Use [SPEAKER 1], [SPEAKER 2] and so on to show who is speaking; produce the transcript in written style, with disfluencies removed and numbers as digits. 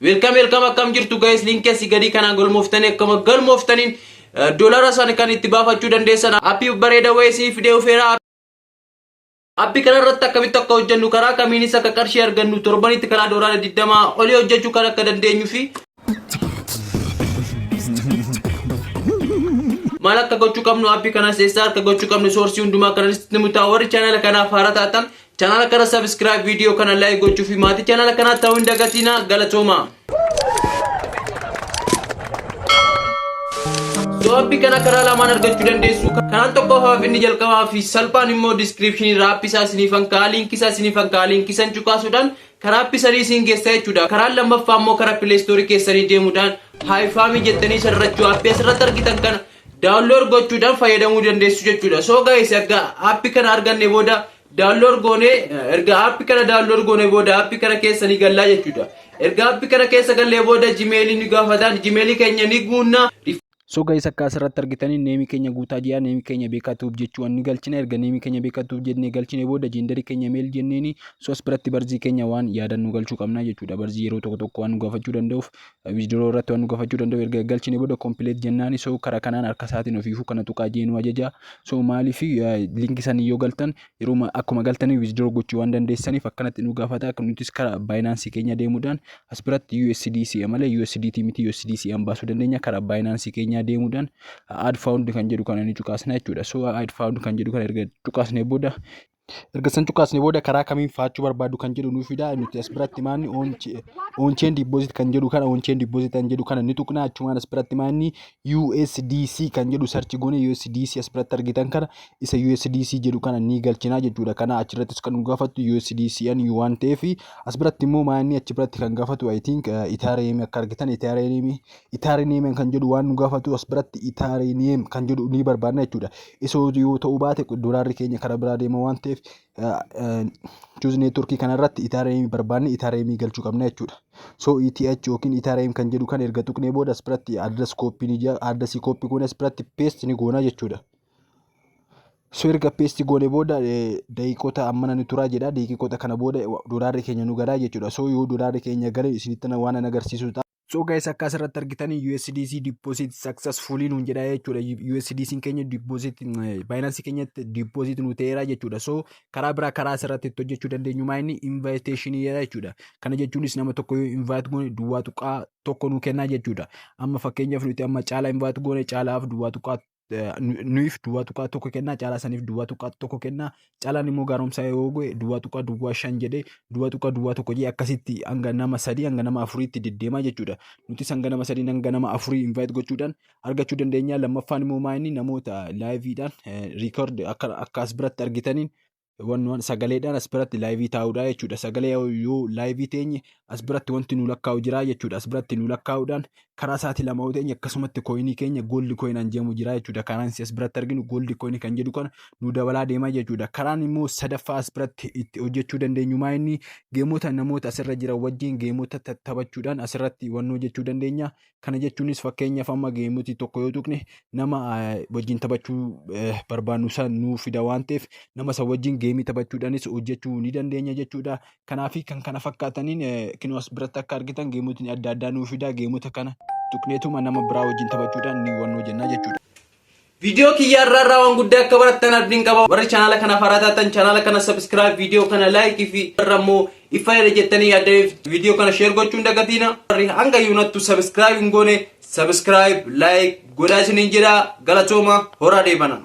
[SPEAKER 1] welcome akkam jirtu guys link si gadi kana galmooftanii akkama galmooftaniin dolara san kan itti baafachuu dandeessan appii bareeda waysi fidee ufeera appii kana irratti akkamitti akka hojjennu karaa kamiinis akka qarshii argannu torbanitti kana dolara 20 olii hojjechuu kan akka dandeenyu fi maal akka gochuu qabnu appii kana seessa akka gochuu qabnu source hundumaa kanatti mutaawari channel kana faarataatan channel kana subscribe video kana like gochuu fi maati channel kana ta'uu hin dagatina galatooma so appii kana karaa lamaan argachuu dandeessu kanaan tokko haaf inni jalqabaa fi salphaan immoo description irraa appii isaa sinifan ka link isaa sinifan ka link isan cuqaasuudhaan karaa appii sanii siin geessa jechuudha karaa lammaffaa immoo karaa Play Store keessanii deemuudhaan haifami jettanii sarrachuu appii asirratti argitan kana download gochuudhaan fayyadamuu dandeessu jechuudha so guys aga appii kana arganne booda download gone erga appii kana download gone booda appii kana keessanii gallaa jechuudha erga appii kana keessa gallee booda gmail ni gaafatan gmail keenya ni guunna
[SPEAKER 2] so guys akka asirratti argitanii neemi keenya guutaa ji'a neemi keenya beekatuuf jechuun ni galchina erga neemi keenya beekatuuf jennee galchine booda jenderi keenya mail jenneeni so asirratti barzii keenya waan yaadannoo galchuu qabna jechuudha barzii yeroo tokko waan nu gaafachuu danda'uuf viidiyoo irratti waan nu gaafachuu danda'u erga galchine booda complete jennaani so karaa kanaan harka isaatiin ofiifuu kana tuqaa jeenu ajaja so maaliif link isanii yoo galtan yeroo akkuma galtanii viidiyoo gochuu waan dandeessaniif akkanatti nu gaafata akka nutis karaa Binance keenya deemuudhaan asirratti USDC malee USDT miti USDC baasuu dandeenya karaa Binance keenya deemuudhaan add found kan jedhu kana ni cuqaasna jechuudha so add found kan jedhu kana erga cuqaasne booda erga san cuqaasne booda karaa kamiin faachuu barbaadu kan jedhu nuuf fida nuti asirratti maanni on chain deposit kan jedhu kana on chain deposit kan jedhu kana ni tuqna achumaan asirratti maanni USDC kan jedhu search goone USDC asirratti argitan kana isa USDC jedhu kana ni galchina jechuudha kana achirratti kan gaafatu USDC an waan ta'eef asirratti immoo maanni achirratti kan gaafatu I think Ethereum akka argitan Ethereum kan jedhu waan nu gaafatu asirratti Ethereum kan jedhu ni barbaadna jechuudha isa yoo ta'u baate doolaarri keenya karaa biraa deema waan ta'eef choose network kana irratti Ethereum barbaadne Ethereum galchuu qabna jechuudha so ETH yookiin Ethereum kan jedhu kan erga tuqne booda asirratti address copy ni jira address copy kun asirratti paste ni goona jechuudha so erga paste goone booda daqiiqota ammana ni turaa jedha daqiiqota kana booda doolaarri keenya nu gadaa jechuudha so yoo doolaarri keenya gale isinitti waan agarsiisu so guys akka asirratti argitanii USDC deposit successfully nuun jedha jechuudha USDC keenya deposit Binance keenyatti deposit nu ta'eera jechuudha so karaa biraa karaa asirratti hojjechuu dandeenyu maayini invitation jedha jechuudha kana jechuunis nama tokko yoo invite goone duwwaa tuqaa tokko nu kenna jechuudha amma fakkeenyaaf nuti amma caalaa invite goone caalaaf duwwaa tuqaa nuuf duwwaa tuqaa tokko kenna caalaa saniif duwwaa tuqaa tokko kenna caalaan immoo gaaromsaa yoo goe duwwaa tuqaa duwwaa 5 jedhee duwwaa tuqaa duwwaa tokko jedhee akkasitti hanga nama 3 hanga nama 4 tti deddeemaa jechuudha nuti hanga nama 3 hanga nama 4 invite gochuudhaan argachuu dandeenya lammaffaan immoo maayini namoota live'dhaan record akka as biratti argitaniin waan sagaleedhaan as biratti live taa'uudha jechuudha sagalee yoo live teenye as biratti wanti nu lakkaa'u jira jechuudha as biratti nu lakkaa'uudhaan karaa isaati lama teenye akkasumatti coinii keenya gold coin anjeemu jira jechuudha karaan as biratti arginu gold coin kan jedhu kana nu dabalaa deemaa jechuudha karaan immoo sadaffaa as biratti itti hojjechuu dandeenyu maayini geemota namoota asirra jira wajjin geemota taphachuudhaan asirratti waan hojjechuu dandeenya kana jechuunis fakkeenyaaf amma geemoti tokko yoo tuqne nama wajjin taphachuu barbaannu san nu fida waan ta'eef nama san wajjin geemii taphachuudhaanis hojjechuu ni dandeenya jechuudha kanaafi kan kana fakkaataniin kinoo as biratti akka argitan geemotni adda addaa nu fida geemota kana tuqneetuma nama biraa wajjin taphachuudhaan ni waan hojjennaa jechuudha
[SPEAKER 1] video kiyya irraa waan guddaa akka barattan abdiin qaba warri channel kana faarataatan channel kana subscribe video kana like fi irrammoo ifaayee jettanii yaaddeef video kana share gochuun dagatina warri hanga yuunattu subscribe ngoone subscribe like godhaa isiniin jira galatooma horaa deebana